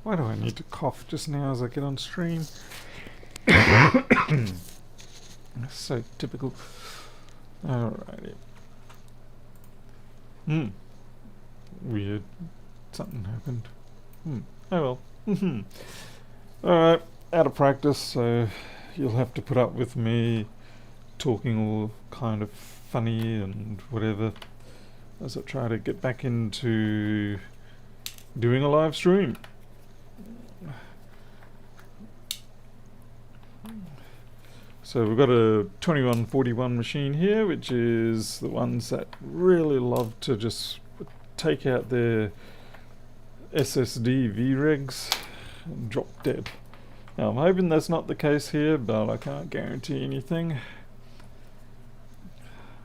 Why do I need to cough just now as I get on stream? So typical. Alrighty. Weird. Something happened. Oh well. Alright, out of practice, so you'll have to put up with me talking all kind of funny and whatever as I try to get back into doing a live stream. So we've got a 2141 machine here, which is the ones that really love to just take out their SSD VREGs and drop dead. Now I'm hoping that's not the case here, but I can't guarantee anything.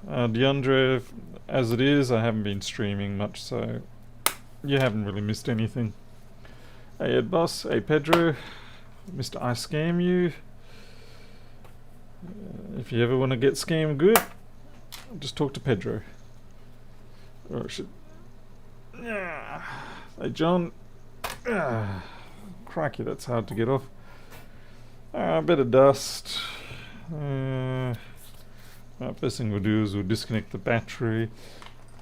DeAndre, as it is, I haven't been streaming much, so you haven't really missed anything. Hey Ed Boss, hey Pedro, Mr. I Scam You. If you ever want to get scammed good, just talk to Pedro. Or should. Hey John. Crikey, that's hard to get off. A bit of dust. First thing we'll do is we'll disconnect the battery.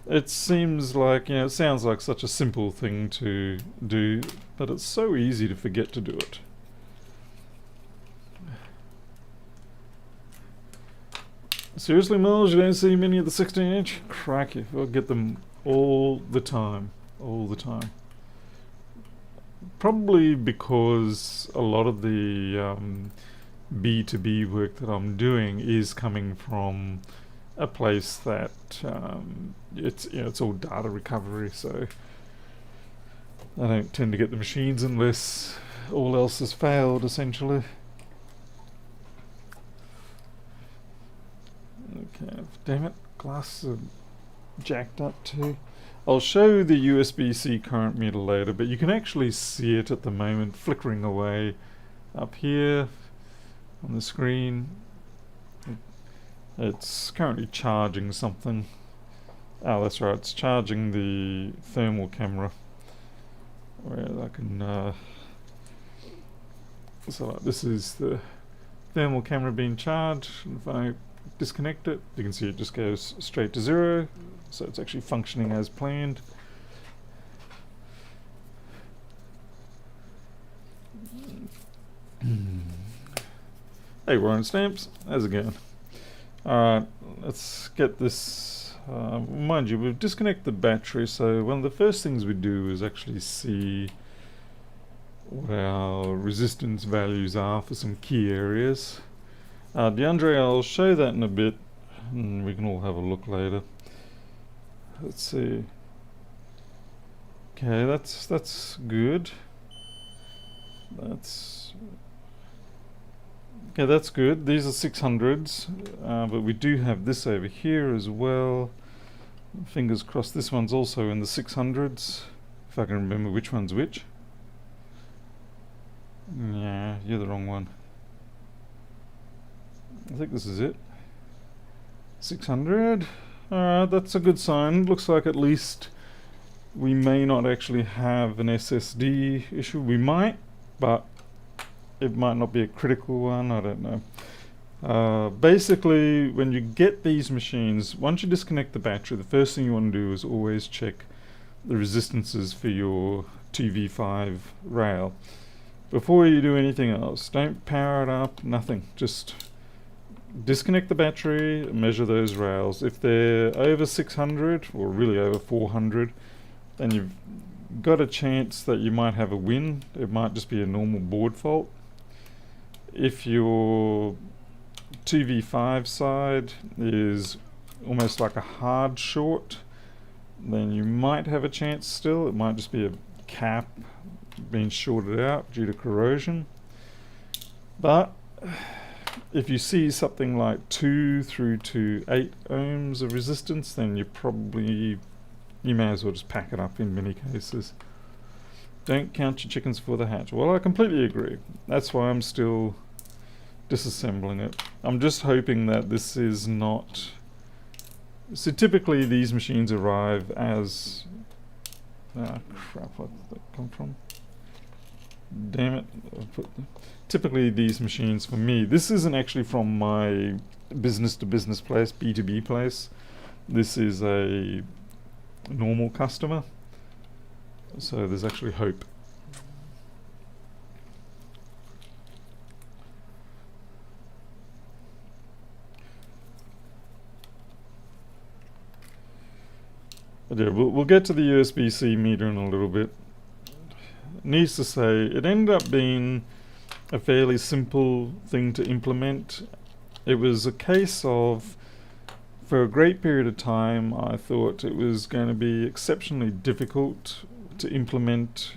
It seems like, it sounds like such a simple thing to do, but it's so easy to forget to do it. Seriously, Miles, you don't see many of the 16-inch? Crikey, we'll get them all the time. All the time. Probably because a lot of the B2B work that I'm doing is coming from a place that it's all data recovery, so I don't tend to get the machines unless all else has failed, essentially. Okay, damn it, glasses are jacked up too. I'll show the USB-C current meter later, but you can actually see it at the moment flickering away up here on the screen. It's currently charging something. Oh, that's right, it's charging the thermal camera. Where I can, so this is the thermal camera being charged. If I disconnect it, you can see it just goes straight to 0, so it's actually functioning as planned. Hey Warren Stamps, how's it going? Alright, let's get this, mind you, we've disconnected the battery, so one of the first things we do is actually see what our resistance values are for some key areas. DeAndre, I'll show that in a bit, and we can all have a look later. Let's see. Okay, that's good. That's good. These are 600s, but we do have this over here as well. Fingers crossed this one's also in the 600s, if I can remember which one's which. Yeah, you're the wrong one. I think this is it. 600. Alright, that's a good sign. Looks like at least we may not actually have an SSD issue. We might, but it might not be a critical one. I don't know. Basically, when you get these machines, once you disconnect the battery, the first thing you want to do is always check the resistances for your 2v5 rail. Before you do anything else, don't power it up, nothing. Just disconnect the battery, measure those rails. If they're over 600 or really over 400, then you've got a chance that you might have a win. It might just be a normal board fault. If your 2v5 side is almost like a hard short, then you might have a chance still. It might just be a cap being shorted out due to corrosion. But if you see something like 2 through to 8 ohms of resistance, then you may as well just pack it up in many cases. Don't count your chickens before they hatch. Well, I completely agree. That's why I'm still disassembling it. I'm just hoping that this is not... So typically these machines arrive as... Ah, crap, where did that come from? damn it. Typically these machines for me, this isn't actually from my business to business place, B2B place. This is a normal customer. So there's actually hope. But yeah, we'll get to the USB-C meter in a little bit. Needs to say, it ended up being a fairly simple thing to implement. It was a case of, for a great period of time, I thought it was going to be exceptionally difficult to implement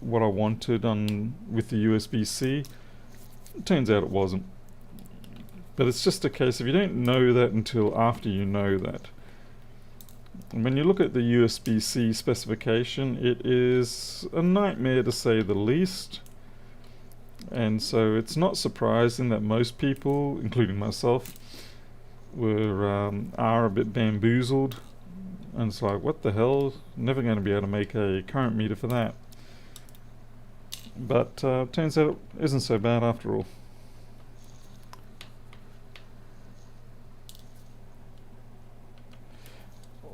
what I wanted with the USB-C. It turns out it wasn't. But it's just a case of you don't know that until after you know that. And when you look at the USB-C specification, it is a nightmare to say the least. And so it's not surprising that most people, including myself, are a bit bamboozled. And it's like, what the hell? Never going to be able to make a current meter for that. But turns out it isn't so bad after all.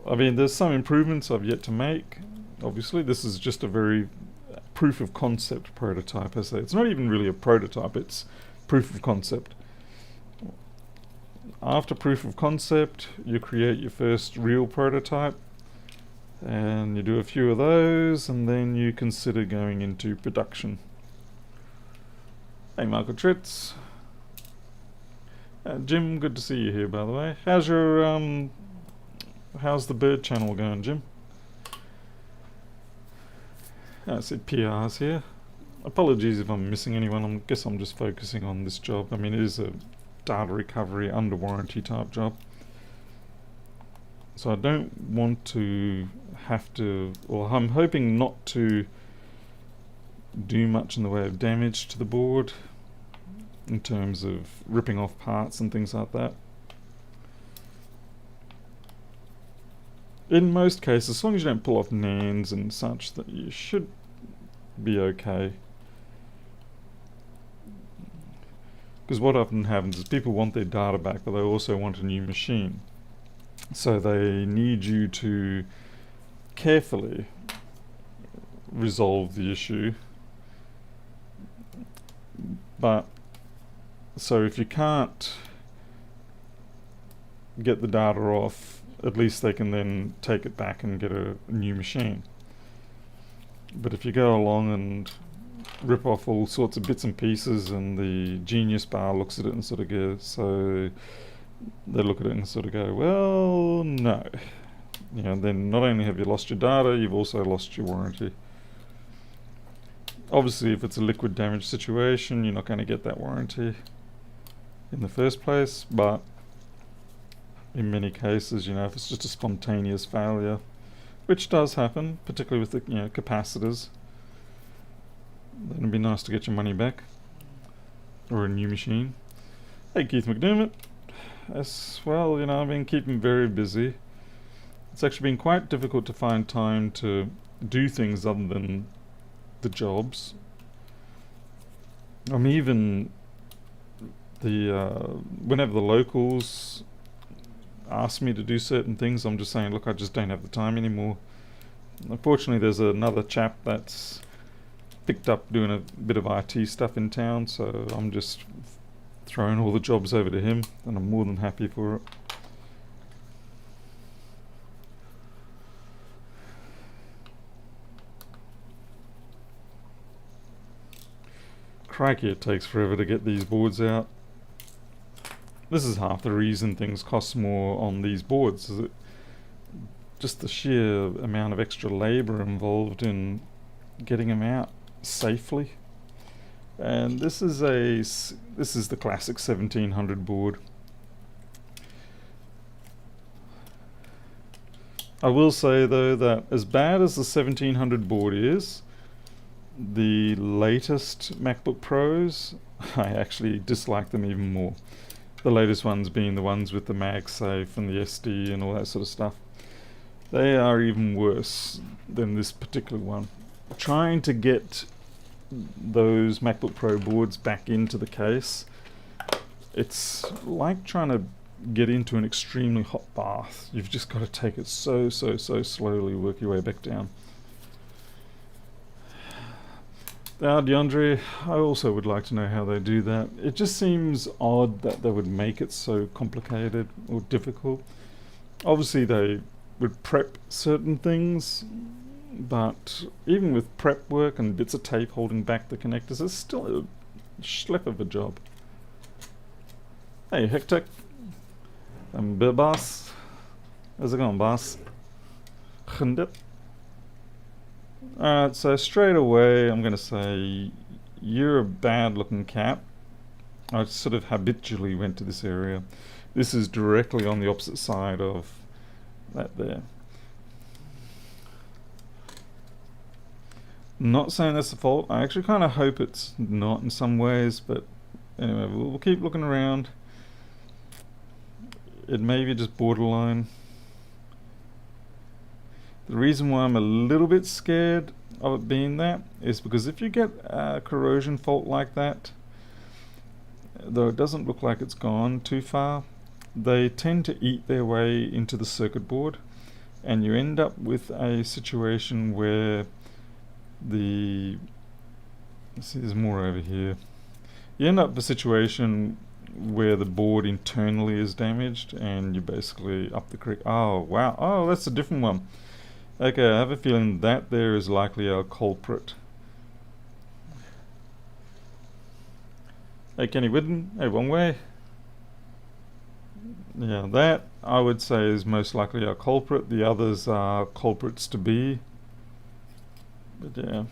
I mean, there's some improvements I've yet to make. Obviously, this is just a very proof of concept prototype, I say. It's not even really a prototype, it's proof of concept. After proof of concept, you create your first real prototype, and you do a few of those, and then you consider going into production. Hey, Michael Tritz. Jim, good to see you here, by the way. How's the bird channel going, Jim? I said PR's here. Apologies if I'm missing anyone. I guess I'm just focusing on this job. I mean, it is a data recovery under warranty type job. So I don't want to have to, or I'm hoping not to do much in the way of damage to the board in terms of ripping off parts and things like that. In most cases, as long as you don't pull off NANDs and such, that you should be okay. Because what often happens is people want their data back, but they also want a new machine. So they need you to carefully resolve the issue. But, so if you can't get the data off, at least they can then take it back and get a new machine. But if you go along and rip off all sorts of bits and pieces, and the Genius Bar looks at it and sort of goes, so they look at it and sort of go, well, no. You know, then not only have you lost your data, you've also lost your warranty. Obviously, if it's a liquid damage situation, you're not going to get that warranty in the first place, but in many cases, you know, if it's just a spontaneous failure, which does happen, particularly with the, you know, capacitors, then it'd be nice to get your money back, or a new machine. Hey, Keith McDermott. As well, you know, I've been keeping very busy. It's actually been quite difficult to find time to do things other than the jobs. Even whenever the locals ask me to do certain things, I'm just saying, look, I just don't have the time anymore. Unfortunately, there's another chap that's picked up doing a bit of IT stuff in town, so I'm just throwing all the jobs over to him, and I'm more than happy for it. Crikey, it takes forever to get these boards out. This is half the reason things cost more on these boards, is it just the sheer amount of extra labor involved in getting them out safely. And this is the classic 1700 board. I will say though that as bad as the 1700 board is, the latest MacBook Pros, I actually dislike them even more. The latest ones being the ones with the MagSafe and the SD and all that sort of stuff. They are even worse than this particular one. Trying to get those MacBook Pro boards back into the case, it's like trying to get into an extremely hot bath. You've just got to take it so slowly, work your way back down. DeAndre, I also would like to know how they do that. It just seems odd that they would make it so complicated or difficult. Obviously they would prep certain things, but even with prep work and bits of tape holding back the connectors, it's still a schlep of a job. Hey Hectic, I'm boss. How's it going, boss? Alright, so straight away I'm going to say you're a bad looking cat. I sort of habitually went to this area. This is directly on the opposite side of that there. Not saying that's the fault. I actually kind of hope it's not in some ways, but anyway, we'll keep looking around. It may be just borderline. The reason why I'm a little bit scared of it being that is because if you get a corrosion fault like that, though it doesn't look like it's gone too far, they tend to eat their way into the circuit board, and you end up with a situation where let's see, there's more over here. You end up with a situation where the board internally is damaged and you basically up the creek. Oh wow, oh that's a different one. Okay, I have a feeling that there is likely our culprit. Hey Kenny Whidden, hey one way. Yeah, that I would say is most likely our culprit. The others are culprits to be. But yeah,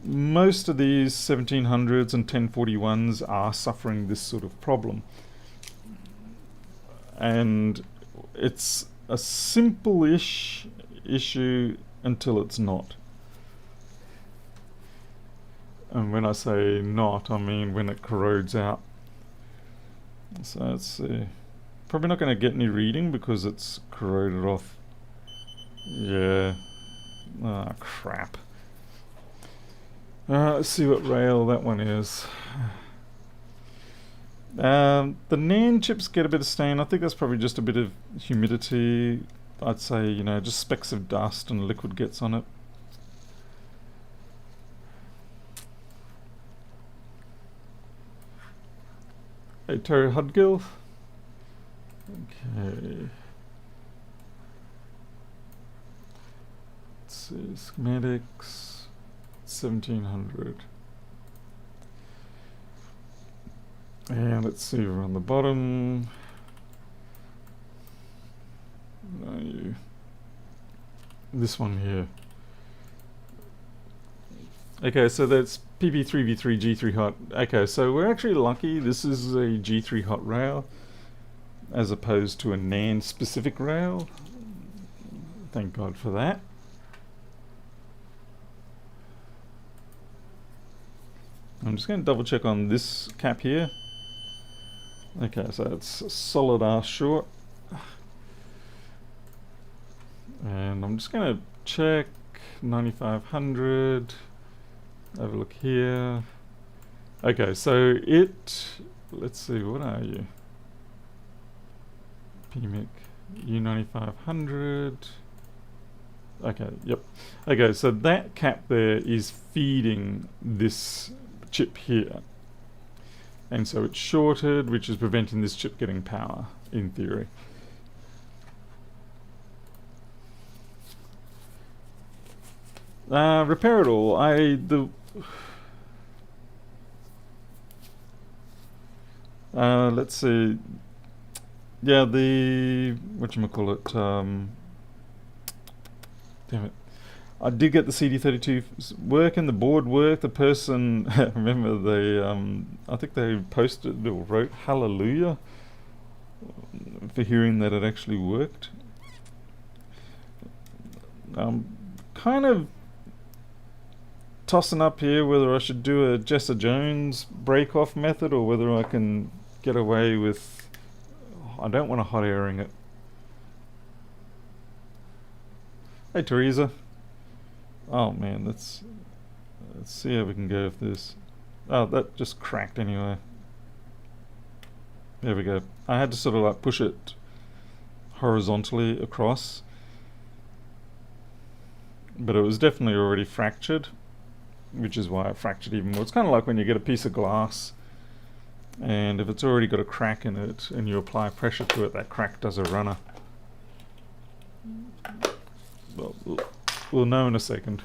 most of these 1700s and 1041s are suffering this sort of problem, and it's a simple-ish issue until it's not. And when I say not, I mean when it corrodes out. So let's see. Probably not going to get any reading because it's corroded off. Yeah. Ah, crap. Let's see what rail that one is. The NAND chips get a bit of stain. I think that's probably just a bit of humidity. I'd say, you know, just specks of dust and liquid gets on it. Hey Terry Hudgill. Okay. Let's see, schematics, 1700. And let's see, we're on the bottom. No, this one here. Okay, so that's PP3V3 G3 hot. Okay, so we're actually lucky. This is a G3 hot rail as opposed to a NAND specific rail. Thank God for that. I'm just going to double check on this cap here. Okay, so it's a solid ass short. And I'm just going to check 9500. Have a look here. Okay, so let's see, what are you? PMIC U9500. Okay, yep. Okay, so that cap there is feeding this chip here. And so it's shorted, which is preventing this chip getting power, in theory. Repair it all. Let's see. Yeah, whatchamacallit, damn it. I did get the CD32 working, the board worked, the person, remember I think they posted or wrote hallelujah for hearing that it actually worked. Kind of tossing up here whether I should do a Jessa Jones break-off method or whether I can get away with, I don't want to hot airing it. Hey Teresa. Oh man, that's Let's see how we can go with this. Oh, that just cracked anyway. There we go. I had to sort of like push it horizontally across, but it was definitely already fractured, which is why it fractured even more. It's kind of like when you get a piece of glass, and if it's already got a crack in it and you apply pressure to it, that crack does a runner. Well, we'll know in a second.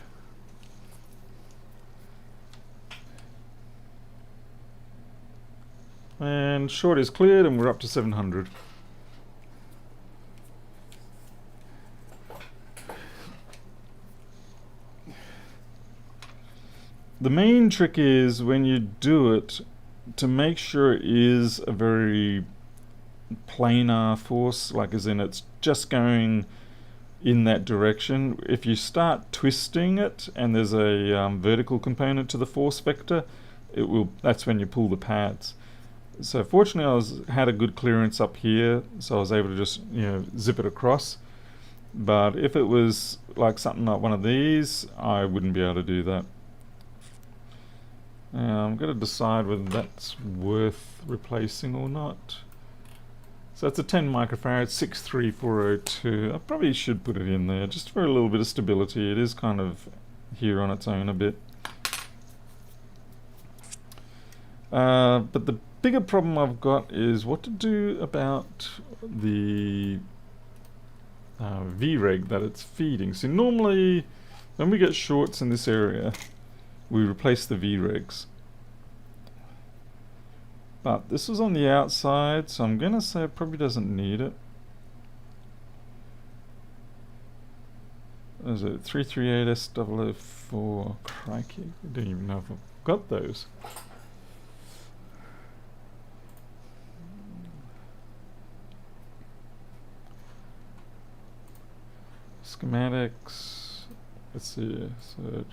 And short is cleared, and we're up to 700. The main trick is when you do it to make sure it is a very planar force, like as in it's just going in that direction. If you start twisting it and there's a vertical component to the force vector, that's when you pull the pads. So fortunately I had a good clearance up here, so I was able to just zip it across. But if it was like something like one of these, I wouldn't be able to do that. I'm going to decide whether that's worth replacing or not. So that's a 10 microfarad 63402. I probably should put it in there just for a little bit of stability. It is kind of here on its own a bit. But the bigger problem I've got is what to do about the V-reg that it's feeding. So normally when we get shorts in this area, we replace the V-regs. But this was on the outside, so I'm going to say it probably doesn't need it. What is it? 338S004. Crikey, I don't even know if I've got those. Schematics. Let's see. Search.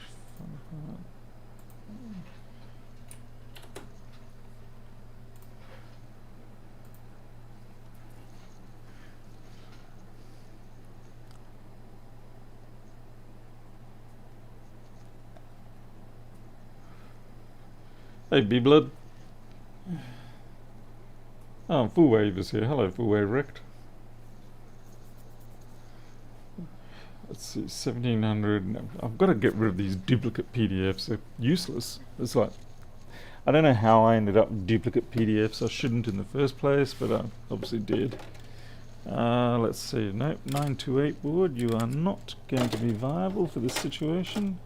Hey, B-Blood. Oh, Full Wave is here. Hello, Full Wave Rect. Let's see, 1700. I've got to get rid of these duplicate PDFs. They're useless. It's like, I don't know how I ended up with duplicate PDFs. I shouldn't in the first place, but I obviously did. Let's see. Nope, 928 board. You are not going to be viable for this situation.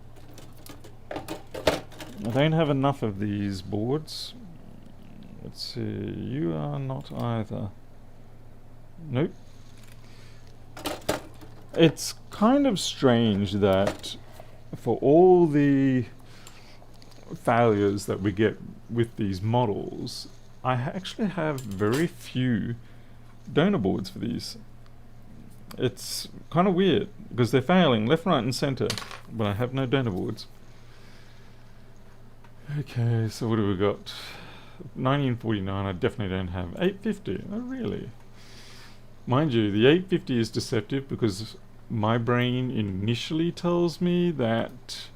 I don't have enough of these boards. Let's see. You are not either. Nope. It's kind of strange that for all the failures that we get with these models, I actually have very few donor boards for these. It's kind of weird because they're failing left, right and center, but I have no donor boards. Okay, so what do we got? 1949, I definitely don't have. 850, oh really? Mind you, the 850 is deceptive because my brain initially tells me that...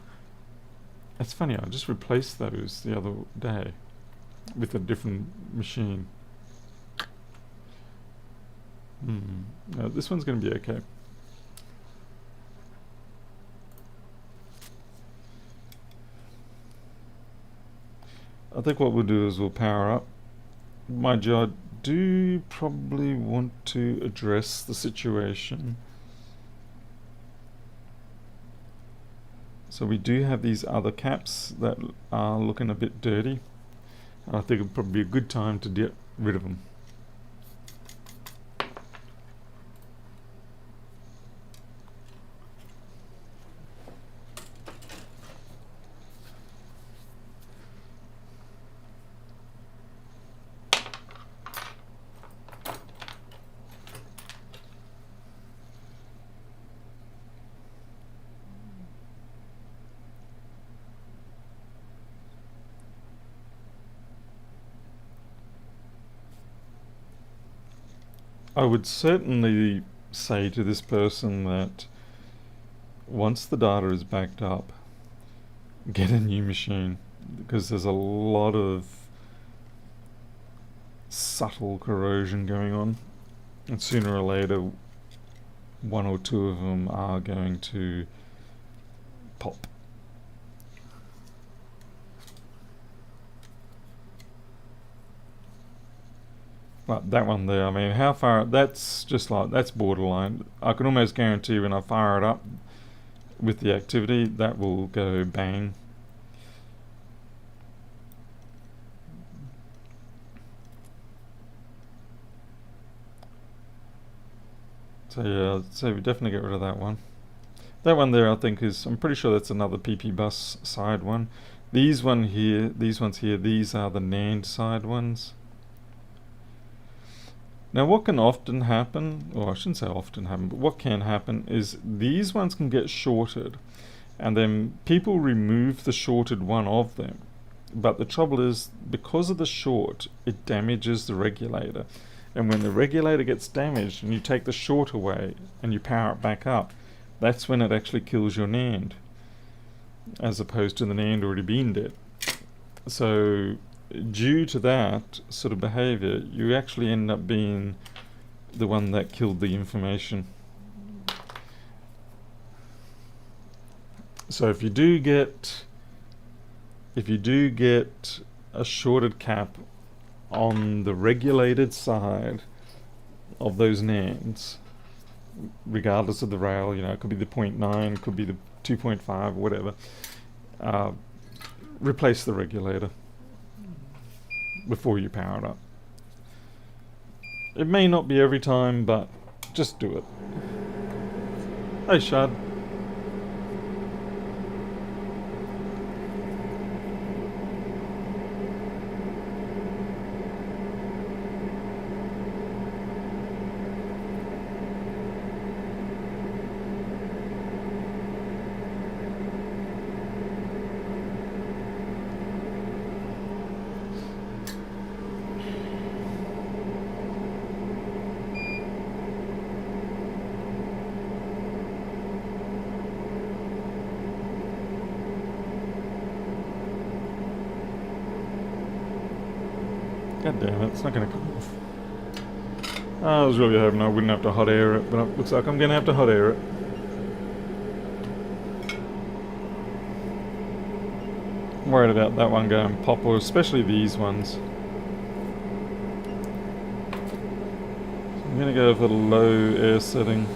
It's funny, I just replaced those the other day with a different machine. No, this one's going to be okay. I think what we'll do is we'll power up. Mind you, I do probably want to address the situation. So we do have these other caps that are looking a bit dirty. I think it'd probably be a good time to get rid of them. I would certainly say to this person that once the data is backed up, get a new machine, because there's a lot of subtle corrosion going on, and sooner or later one or two of them are going to pop. Like that one there, I mean, how far, that's just like, that's borderline. I can almost guarantee when I fire it up with the activity, that will go bang. So yeah, so we definitely get rid of that one. That one there, I think is, I'm pretty sure that's another PP bus side one. These ones here, these are the NAND side ones. Now what can often happen, or I shouldn't say often happen, but what can happen is these ones can get shorted, and then people remove the shorted one of them. But the trouble is, because of the short, it damages the regulator. And when the regulator gets damaged and you take the short away and you power it back up, that's when it actually kills your NAND, as opposed to the NAND already being dead. So due to that sort of behavior, you actually end up being the one that killed the information. So if you do get a shorted cap on the regulated side of those NANDs, regardless of the rail, you know, it could be the 0.9, could be the 2.5, whatever, replace the regulator before you power it up. It may not be every time, but just do it. Hey Shad. God damn it, it's not going to come off. I was really hoping I wouldn't have to hot air it, but it looks like I'm going to have to hot air it. I'm worried about that one going pop, or especially these ones. So I'm going to go for the low air setting.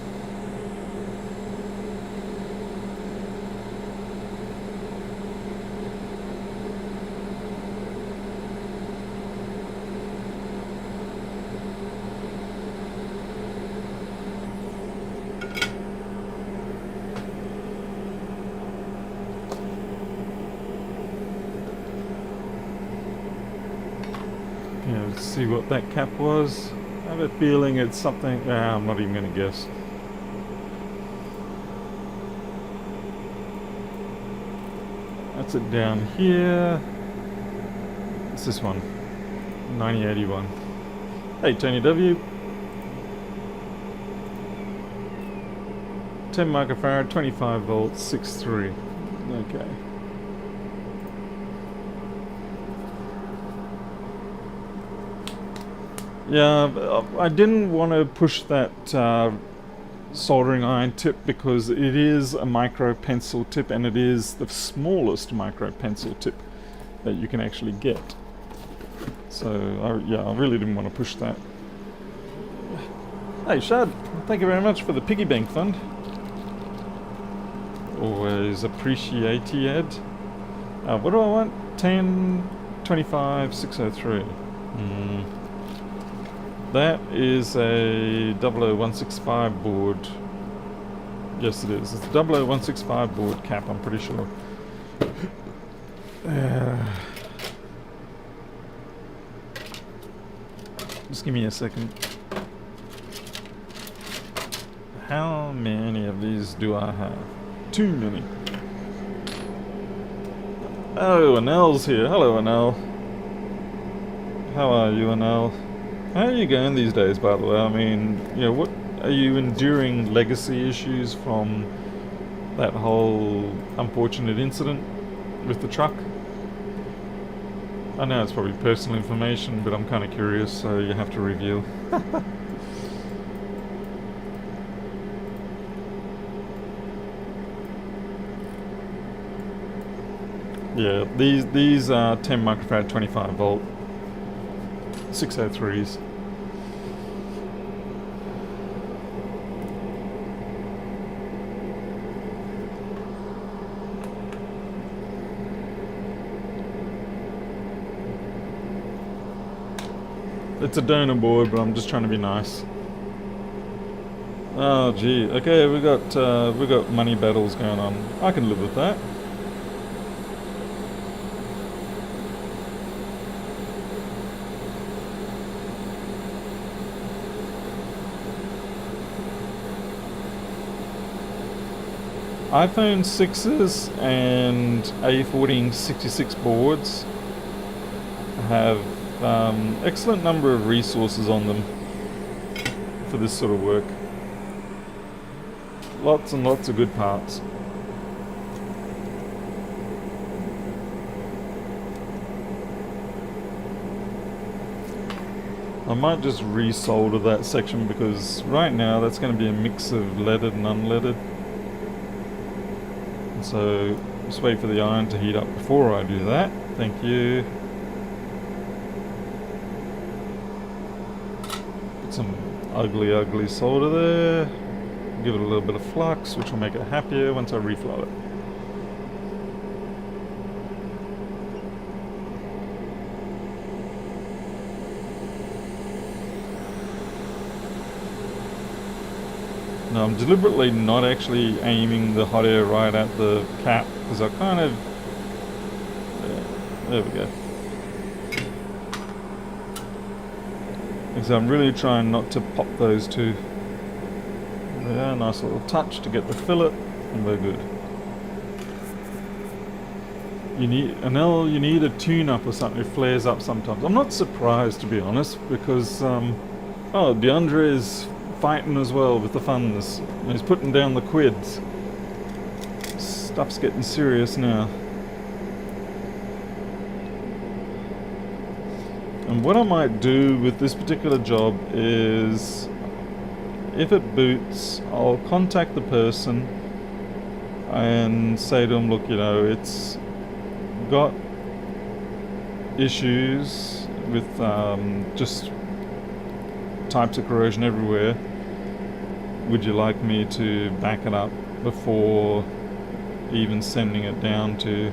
See what that cap was. I have a feeling it's something. I'm not even going to guess. That's it down here. It's this one, 9081. Hey Tony W. 10 microfarad, 25 volts, 6.3. Okay. Yeah, I didn't want to push that soldering iron tip because it is a micro pencil tip, and it is the smallest micro pencil tip that you can actually get. So I really didn't want to push that. Hey Shad, thank you very much for the piggy bank fund. Always appreciated. What do I want? 10, 25, 603. That is a 00165 board. Yes, it is. It's a 00165 board cap, I'm pretty sure. Just give me a second. How many of these do I have? Too many. Oh, Anel's here. Hello, Anel. How are you, Anel? How are you going these days, by the way? I mean, you know, what are you enduring legacy issues from that whole unfortunate incident? with the truck. I know it's probably personal information, but I'm kind of curious, so you have to reveal. Yeah, these are 10 microfarad 25 volt 603s. It's a donor board, but I'm just trying to be nice. Oh gee, okay, we got money battles going on. I can live with that. iPhone 6s and A1466 boards have excellent number of resources on them for this sort of work. Lots and lots of good parts. I might just resolder that section because right now that's going to be a mix of leaded and unleaded. And so just wait for the iron to heat up before I do that. Thank you. Some ugly solder there. Give it a little bit of flux, which will make it happier once I reflow it. Now I'm deliberately not actually aiming the hot air right at the cap because I kind of... there we go. Because I'm really trying not to pop those two. Yeah, nice little touch to get the fillet, and we're good. You need a tune-up or something. It flares up sometimes. I'm not surprised, to be honest, because oh, DeAndre is fighting as well with the funds. He's putting down the quids. Stuff's getting serious now. And what I might do with this particular job is, if it boots, I'll contact the person and say to them, look, you know, it's got issues with just types of corrosion everywhere. Would you like me to back it up before even sending it down to...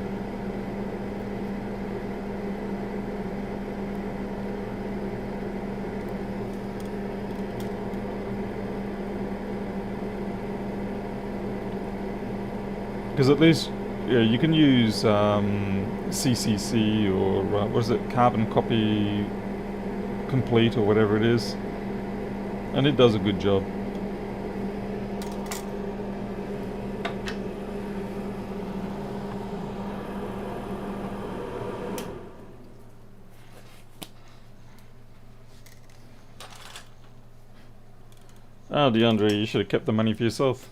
Because at least, yeah, you can use CCC or what is it, Carbon Copy Complete or whatever it is, and it does a good job. Oh, DeAndre, you should have kept the money for yourself.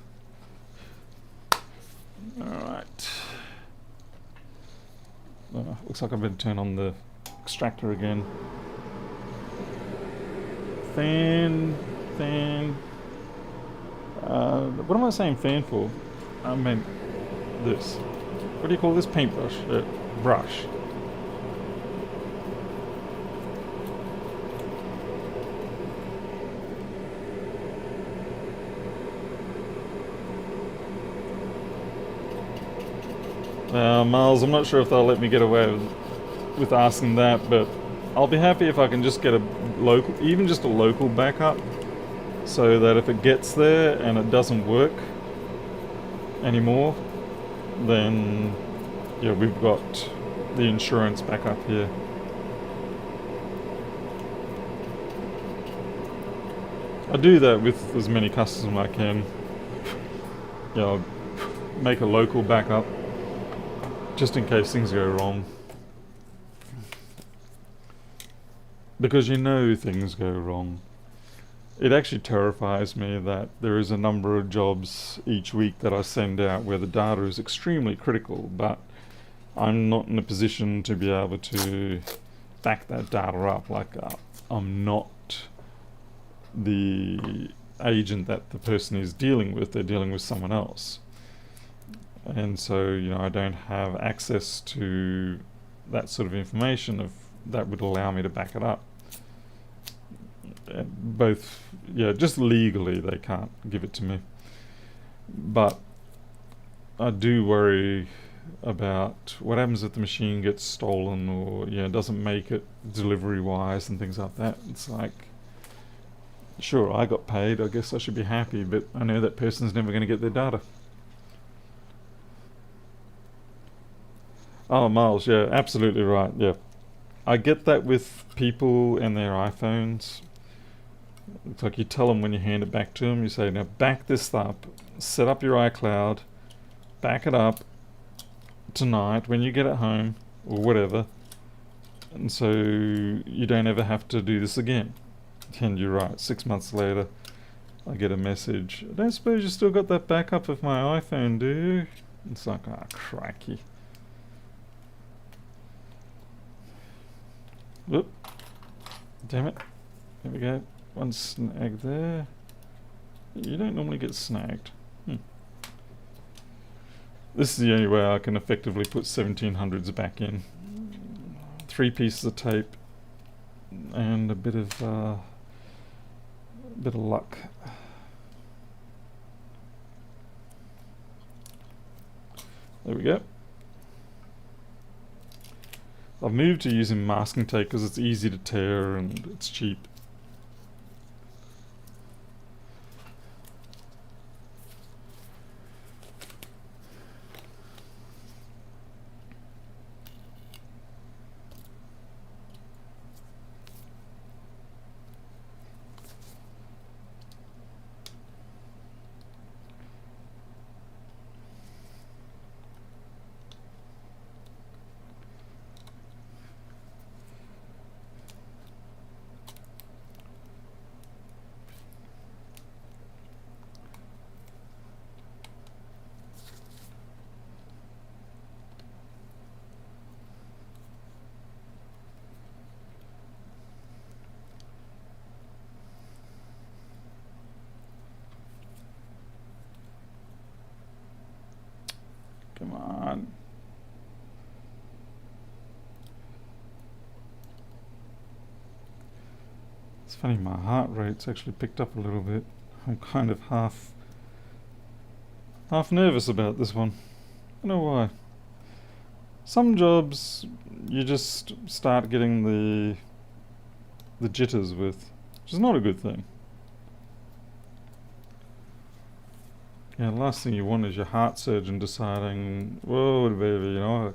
Alright. Looks like I better turn on the extractor again. Fan. What am I saying fan for? I meant this. What do you call this? Paintbrush. Brush. Miles, I'm not sure if they'll let me get away with asking that, but I'll be happy if I can just get a local, even just a local backup, so that if it gets there and it doesn't work anymore, then yeah, we've got the insurance backup here. I do that with as many customers as I can. Yeah, I'll make a local backup just in case things go wrong. Because you know things go wrong. It actually terrifies me that there is a number of jobs each week that I send out where the data is extremely critical, but I'm not in a position to be able to back that data up. Like, I'm not the agent that the person is dealing with. They're dealing with someone else. And so, you know, I don't have access to that sort of information that would allow me to back it up. Both, yeah, just legally they can't give it to me. But I do worry about what happens if the machine gets stolen, or doesn't make it delivery wise and things like that. It's like, sure, I got paid, I guess I should be happy, but I know that person's never going to get their data. Oh, Miles, yeah, absolutely right. Yeah, I get that with people and their iPhones. It's like you tell them when you hand it back to them, you say, now back this up, set up your iCloud, back it up tonight when you get it home, or whatever, and so you don't ever have to do this again. And you're right, 6 months later, I get a message, I don't suppose you still got that backup of my iPhone, do you? It's like, ah, crikey. Whoop. Damn it. There we go. One snag there. You don't normally get snagged. This is the only way I can effectively put 1700s back in. 3 pieces of tape and a bit of luck. There we go. I've moved to using masking tape because it's easy to tear and it's cheap. Come on. It's funny, my heart rate's actually picked up a little bit. I'm kind of half nervous about this one. I don't know why. Some jobs you just start getting the jitters with, which is not a good thing. Yeah, the last thing you want is your heart surgeon deciding, whoa, baby, I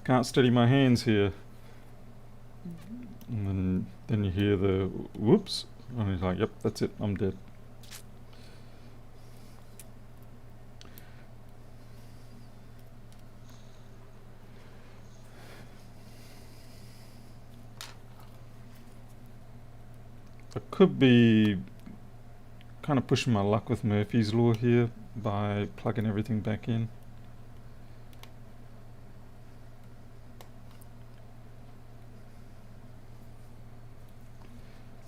can't steady my hands here. And then you hear the whoops, and he's like, yep, that's it, I'm dead. I could be kind of pushing my luck with Murphy's Law here by plugging everything back in.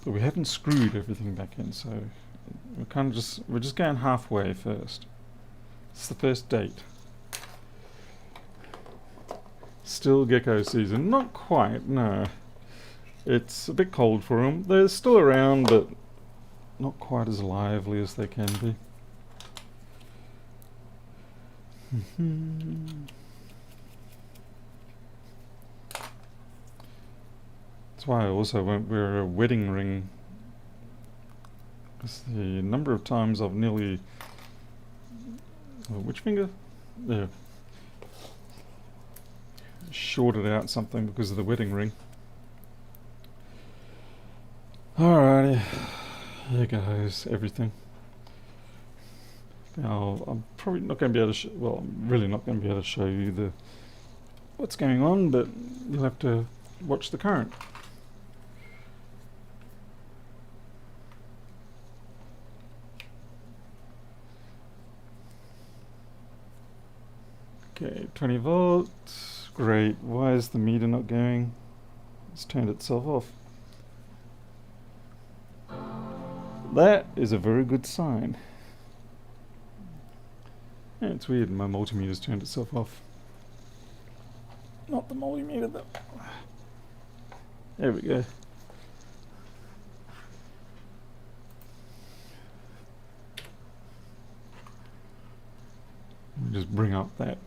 But we haven't screwed everything back in, so we're just going halfway first. It's the first date. Still gecko season. Not quite, no. It's a bit cold for them. They're still around, but not quite as lively as they can be. That's why I also won't wear a wedding ring. Because the number of times I've nearly... which finger? There. Shorted out something because of the wedding ring. Alrighty. Here goes everything. Now, I'm probably not going to be able to I'm really not going to be able to show you what's going on, but you'll have to watch the current. Okay, 20 volts. great. Why is the meter not going? It's turned itself off. That is a very good sign. Yeah, it's weird, my multimeter's turned itself off. Not the multimeter though. There we go. Just bring up that.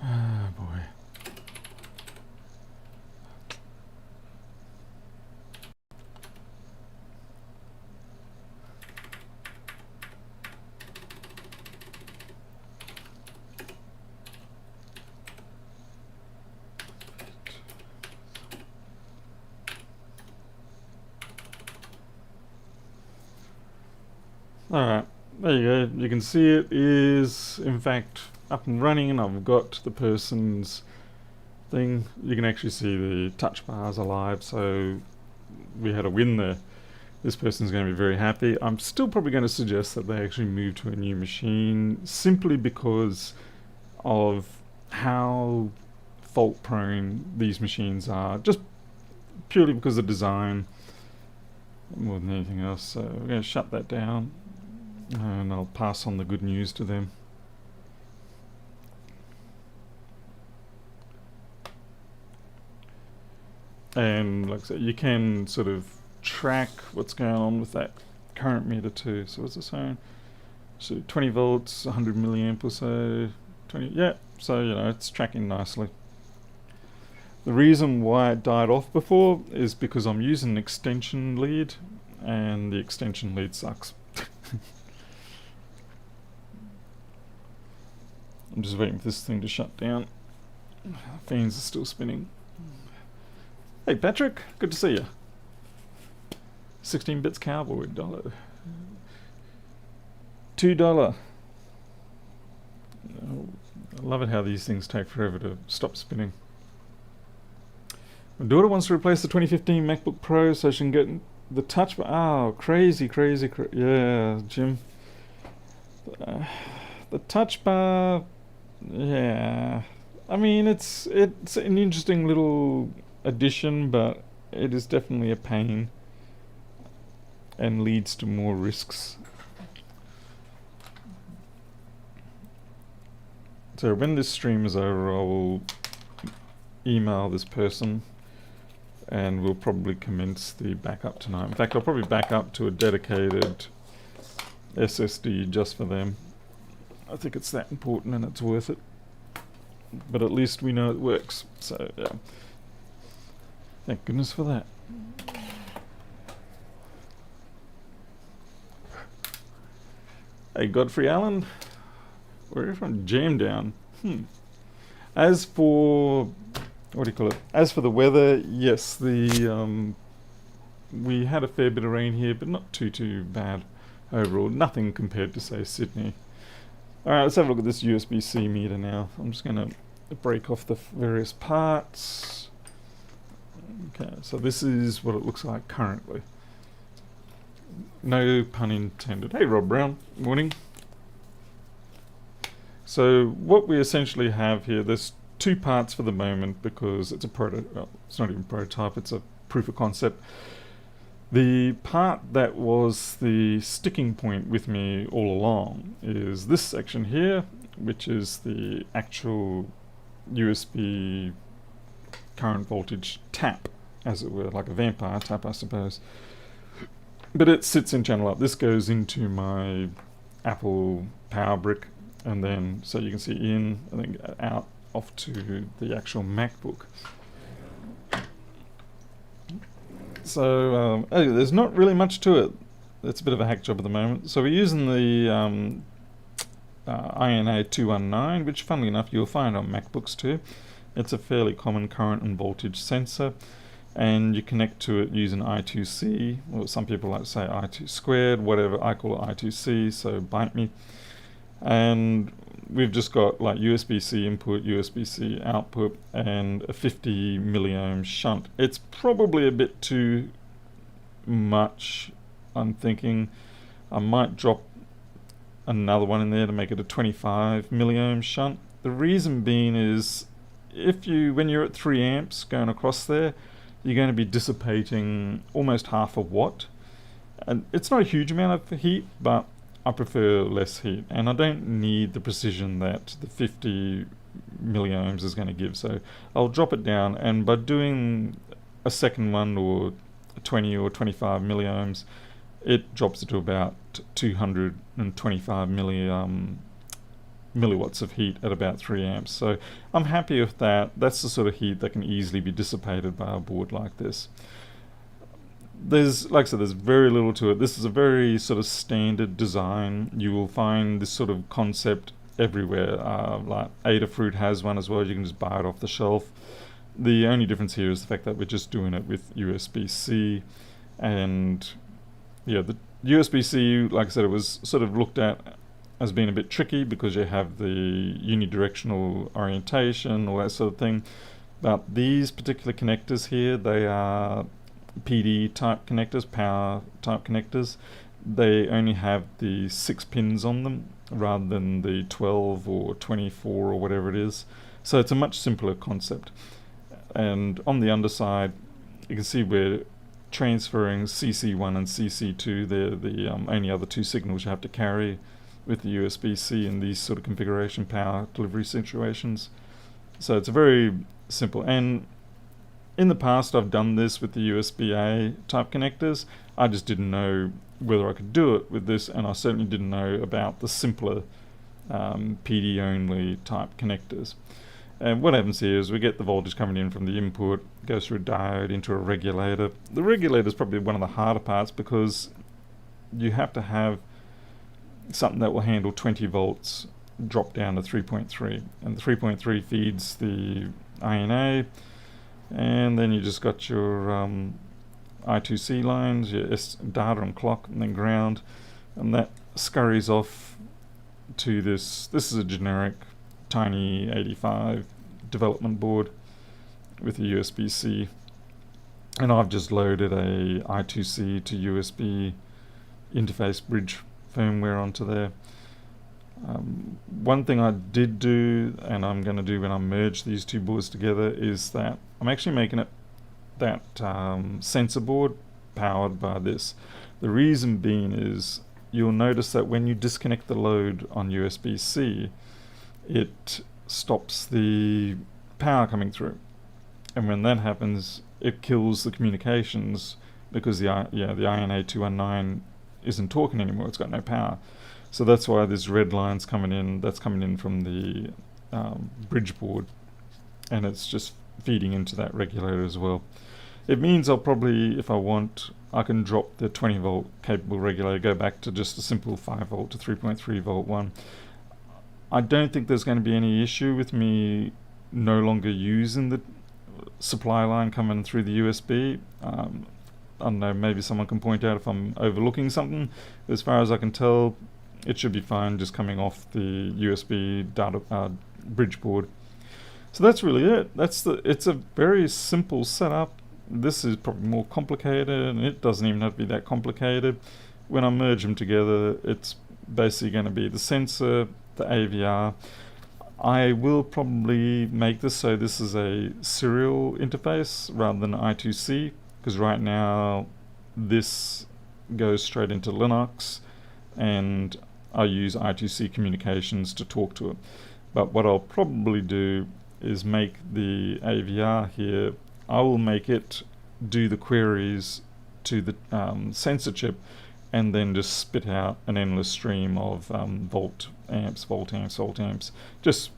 Ah, boy. Alright, there you go. You can see it is in fact up and running, and I've got the person's thing. You can actually see the touch bars alive, so we had a win there. This person's going to be very happy. I'm still probably going to suggest that they actually move to a new machine, simply because of how fault prone these machines are, just purely because of design more than anything else. So we're going to shut that down, and I'll pass on the good news to them. And like I said, you can sort of track what's going on with that current meter too. So what's it saying? So 20 volts, 100 milliamp or so. 20, yeah, so you know, it's tracking nicely. The reason why it died off before is because I'm using an extension lead, and the extension lead sucks. I'm just waiting for this thing to shut down. Fans are still spinning. Hey Patrick, good to see you. 16 bits cowboy $1. $2. Oh, I love it how these things take forever to stop spinning. My daughter wants to replace the 2015 MacBook Pro so she can get the touch bar. Oh, crazy. Yeah, Jim. The touch bar, yeah. I mean, it's an interesting little addition, but it is definitely a pain and leads to more risks. So when this stream is over, I will email this person, and we'll probably commence the backup tonight. In fact, I'll probably back up to a dedicated SSD just for them. I think it's that important and it's worth it. But at least we know it works. So yeah, thank goodness for that. Hey Godfrey Allen, where are you from? Jam down. As for what do you call it? As for the weather, yes, the we had a fair bit of rain here, but not too bad overall. Nothing compared to say Sydney. All right, let's have a look at this USB-C meter now. I'm just going to break off the various parts. Okay, so this is what it looks like currently. No pun intended. Hey Rob Brown, morning. So what we essentially have here, there's two parts for the moment because it's a well, it's not even prototype, it's a proof of concept. The part that was the sticking point with me all along is this section here, which is the actual USB current voltage tap, as it were, like a vampire tap, I suppose. But it sits in channel up. This goes into my Apple power brick, and then so you can see in, I think out off to the actual MacBook. So there's not really much to it. It's a bit of a hack job at the moment. So we're using the INA219, which funnily enough you'll find on MacBooks too. It's a fairly common current and voltage sensor, and you connect to it using I2C, or some people like to say I2 squared, whatever, I call it I2C, so bite me. And we've just got like USB-C input, USB-C output, and a 50 milliohm shunt. It's probably a bit too much, I'm thinking. I might drop another one in there to make it a 25 milliohm shunt, The reason being is when you're at 3 amps going across there, you're going to be dissipating almost half a watt. And it's not a huge amount of heat, but I prefer less heat, and I don't need the precision that the 50 milliohms is going to give. So I'll drop it down, and by doing a second one, or 20 or 25 milliohms, it drops it to about 225 milliwatts of heat at about 3 amps. So I'm happy with that. That's the sort of heat that can easily be dissipated by a board like this. Like I said, there's very little to it. This is a very sort of standard design. You will find this sort of concept everywhere. Like Adafruit has one as well. You can just buy it off the shelf. The only difference here is the fact that we're just doing it with USB-C. And yeah, the USB-C, like I said, it was sort of looked at as being a bit tricky because you have the unidirectional orientation, all that sort of thing. But these particular connectors here, they are PD type connectors, power type connectors. They only have the 6 pins on them rather than the 12 or 24 or whatever it is. So it's a much simpler concept. And on the underside, you can see we're transferring CC1 and CC2. They're the only other 2 signals you have to carry with the USB-C in these sort of configuration power delivery situations. So it's very simple. And in the past, I've done this with the USB-A type connectors. I just didn't know whether I could do it with this, and I certainly didn't know about the simpler PD-only type connectors. And what happens here is we get the voltage coming in from the input, goes through a diode into a regulator. The regulator is probably one of the harder parts because you have to have something that will handle 20 volts drop down to 3.3, and the 3.3 feeds the INA. And then you just got your I2C lines, your data and clock, and then ground, and that scurries off to this. This is a generic tiny 85 development board with a USB-C, and I've just loaded a I2C to USB interface bridge firmware onto there. One thing I did do, and I'm going to do when I merge these 2 boards together, is that I'm actually making it that sensor board powered by this. The reason being is you'll notice that when you disconnect the load on USB-C, it stops the power coming through, and when that happens, it kills the communications because the INA219 isn't talking anymore. It's got no power. So that's why this red line's coming in. That's coming in from the bridge board, and it's just feeding into that regulator as well. It means I'll probably, if I want, I can drop the 20 volt capable regulator, go back to just a simple 5 volt to 3.3 volt one. I don't think there's going to be any issue with me no longer using the supply line coming through the USB. I don't know, maybe someone can point out if I'm overlooking something. As far as I can tell, it should be fine just coming off the USB data bridge board. So that's really it. It's a very simple setup. This is probably more complicated, and it doesn't even have to be that complicated. When I merge them together, it's basically going to be the sensor, the AVR. I will probably make this so this is a serial interface rather than I2C, because right now this goes straight into Linux and I use I2C communications to talk to it. But what I'll probably do is make the AVR here, I will make it do the queries to the sensor chip and then just spit out an endless stream of volt amps, just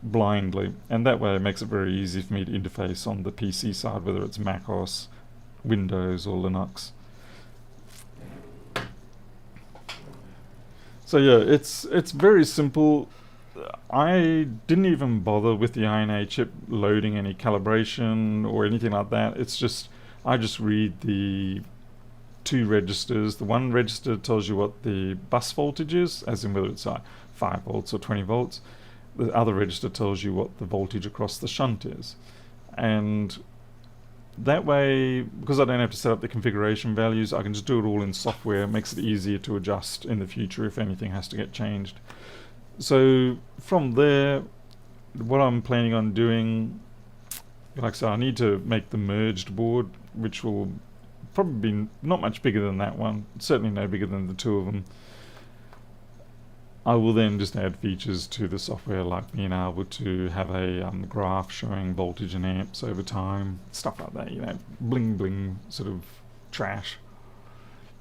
blindly, and that way it makes it very easy for me to interface on the PC side, whether it's Mac OS, Windows or Linux. So yeah, it's very simple. I didn't even bother with the INA chip loading any calibration or anything like that. It's just, I just read the 2 registers. The one register tells you what the bus voltage is, as in whether it's 5 volts or 20 volts. The other register tells you what the voltage across the shunt is. And that way, because I don't have to set up the configuration values, I can just do it all in software. It makes it easier to adjust in the future if anything has to get changed. So from there, what I'm planning on doing, like I said, I need to make the merged board, which will probably be not much bigger than that one, certainly no bigger than the two of them. I will then just add features to the software, like being able to have a graph showing voltage and amps over time, stuff like that, you know, bling bling sort of trash.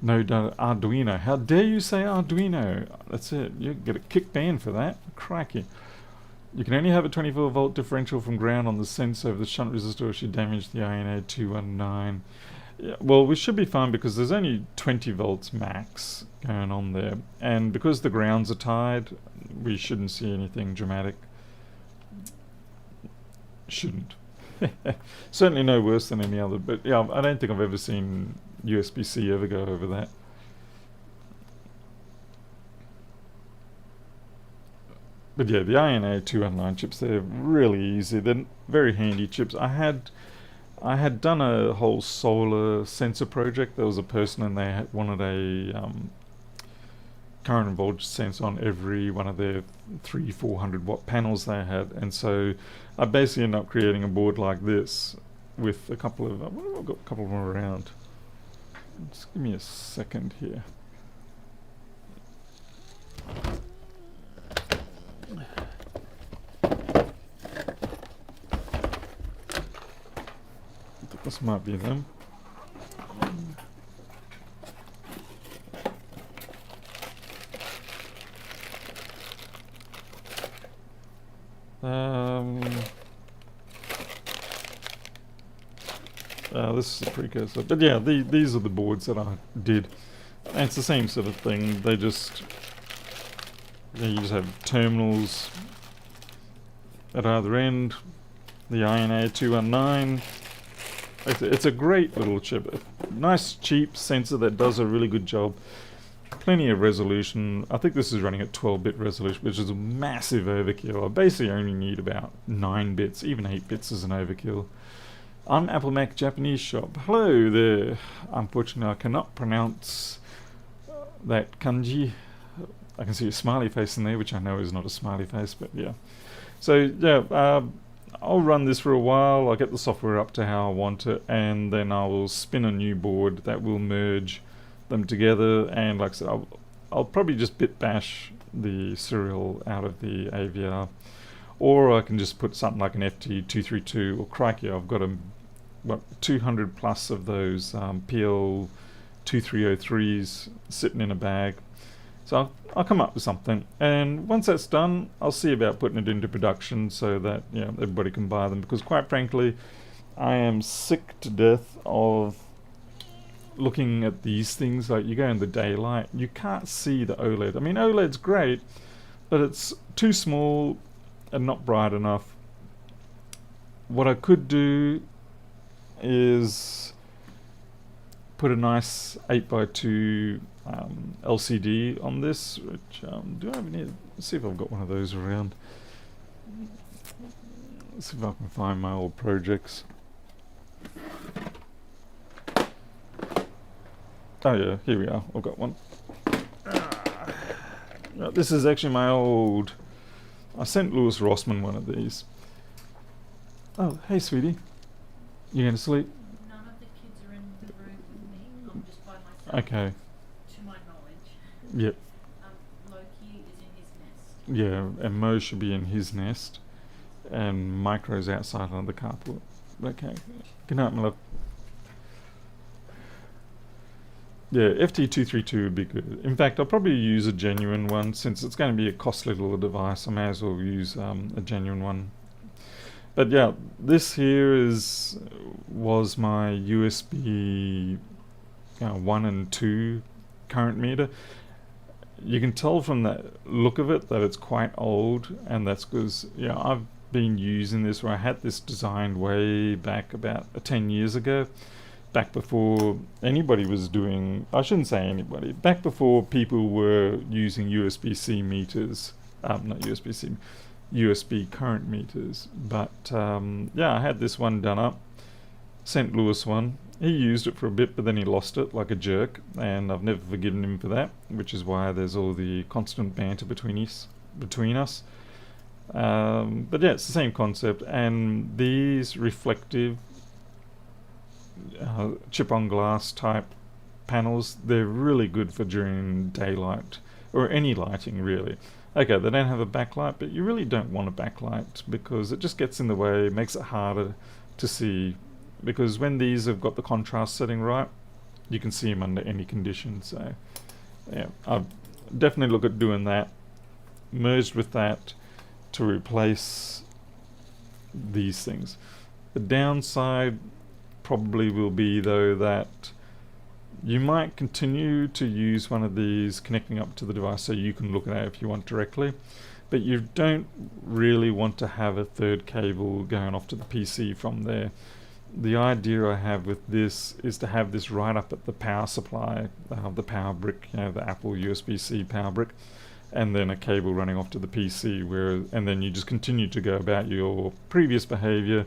No Arduino. How dare you say Arduino? That's it. You get a kick ban for that. Crikey. You can only have a 24 volt differential from ground on the sensor of the shunt resistor, or should damage the A2141. Yeah, well, we should be fine because there's only 20 volts max going on there, and because the grounds are tied, we shouldn't see anything dramatic. Shouldn't. Certainly no worse than any other, but yeah, I don't think I've ever seen USB-C ever go over that. But yeah, the A2141 chips, they're really easy. They're very handy chips. I had done a whole solar sensor project. There was a person and they wanted a current and voltage sensor on every one of their 400 watt panels they had, and so I basically ended up creating a board like this with a couple of, I've got a couple of them around. Just give me a second here. This might be them. This is a precursor, but yeah, these are the boards that I did, and it's the same sort of thing. They just, you just have terminals at either end. The A2141. It's a great little chip. A nice cheap sensor that does a really good job. Plenty of resolution. I think this is running at 12-bit resolution, which is a massive overkill. I basically only need about 9 bits. Even 8 bits is an overkill. I'm Apple Mac Japanese Shop. Hello there. Unfortunately, I cannot pronounce that kanji. I can see a smiley face in there, which I know is not a smiley face, but yeah. So yeah, I'll run this for a while. I'll get the software up to how I want it, and then I will spin a new board that will merge them together. And like I said, I'll probably just bit bash the serial out of the AVR, or I can just put something like an FT232, or crikey, I've got 200 plus of those PL-2303s sitting in a bag. So I'll come up with something, and once that's done, I'll see about putting it into production so that, you know, everybody can buy them, because quite frankly, I am sick to death of looking at these things. Like, you go in the daylight, you can't see the OLED. I mean, OLED's great, but it's too small and not bright enough. What I could do is put a nice 8x2 LCD on this, which do I have any? Let's see if I've got one of those around. Let's see if I can find my old projects. Oh yeah, here we are. I've got one. This is actually my old. I sent Lewis Rossman one of these. Oh, hey sweetie, you going to sleep? None of the kids are in the room with me. I'm just by myself. Okay. To my knowledge. Yep. Loki is in his nest. Yeah, and Mo should be in his nest, and Micro's outside on the carport. Okay. Good night, my love. Yeah, FT232 would be good. In fact, I'll probably use a genuine one, since it's going to be a costly little device. I may as well use a genuine one. But yeah, this here was my USB 1 and 2 current meter. You can tell from the look of it that it's quite old, and that's because, yeah, I've been using this, or I had this designed way back about 10 years ago, back before anybody was doing, I shouldn't say anybody, back before people were using USB-C meters, not USB-C, USB current meters. But yeah, I had this one done up, sent Lewis one. He used it for a bit, but then he lost it like a jerk, and I've never forgiven him for that, which is why there's all the constant banter between us. But yeah, it's the same concept, and these reflective chip on glass type panels, they're really good for during daylight or any lighting really. Okay, they don't have a backlight, but you really don't want a backlight because it just gets in the way, makes it harder to see, because when these have got the contrast setting right, you can see them under any conditions. So yeah, I'd definitely look at doing that, merged with that to replace these things. The downside probably will be though that you might continue to use one of these connecting up to the device so you can look at it if you want directly, but you don't really want to have a third cable going off to the PC from there. The idea I have with this is to have this right up at the power supply, the power brick, the Apple USB-C power brick, and then a cable running off to the PC, and then you just continue to go about your previous behavior,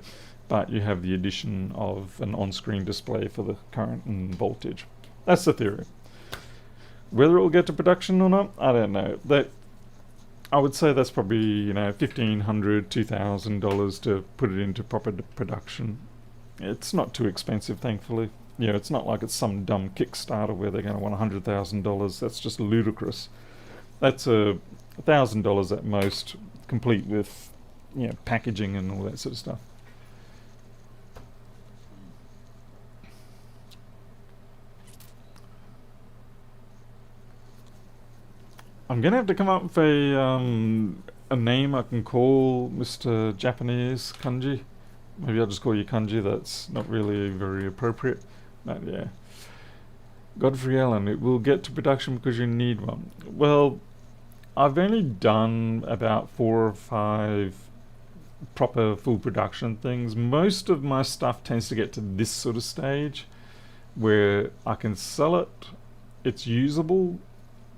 but you have the addition of an on-screen display for the current and voltage. That's the theory. Whether it will get to production or not, I don't know. I would say that's probably $1,500, $2,000 to put it into proper production. It's not too expensive, thankfully. It's not like it's some dumb Kickstarter where they're going to want $100,000. That's just ludicrous. That's $1,000 at most, complete with packaging and all that sort of stuff. I'm gonna have to come up with a name I can call Mr. Japanese Kanji. Maybe I'll just call you Kanji. That's not really very appropriate, but yeah. Godfrey Allen, it will get to production because you need one. Well, I've only done about 4 or 5 proper full production things. Most of my stuff tends to get to this sort of stage where I can sell it, it's usable,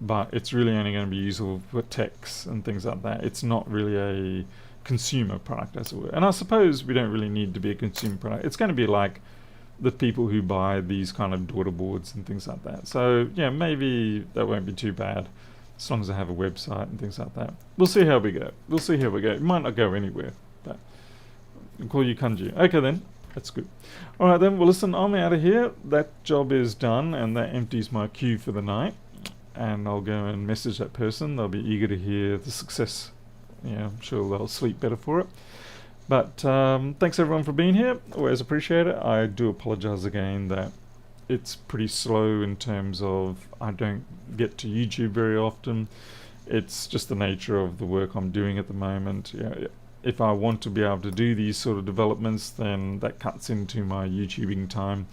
but it's really only going to be usable for techs and things like that. It's not really a consumer product, as it were. And I suppose we don't really need to be a consumer product. It's going to be like the people who buy these kind of daughter boards and things like that. So yeah, maybe that won't be too bad as long as I have a website and things like that. We'll see how we go. It might not go anywhere, but I'll call you Kanji. Okay then, that's good. Alright then, well listen, I'm out of here. That job is done and that empties my queue for the night. And I'll go and message that person. They'll be eager to hear the success. I'm sure they'll sleep better for it. But thanks everyone for being here. Always appreciate it. I do apologize again that it's pretty slow in terms of I don't get to YouTube very often. It's just the nature of the work I'm doing at the moment. If I want to be able to do these sort of developments, then that cuts into my YouTubing time.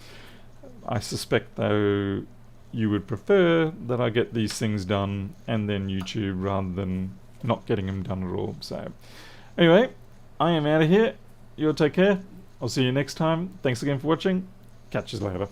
I suspect though you would prefer that I get these things done and then YouTube rather than not getting them done at all. So anyway, I am out of here. You'll take care. I'll see you next time. Thanks again for watching. Catch you later.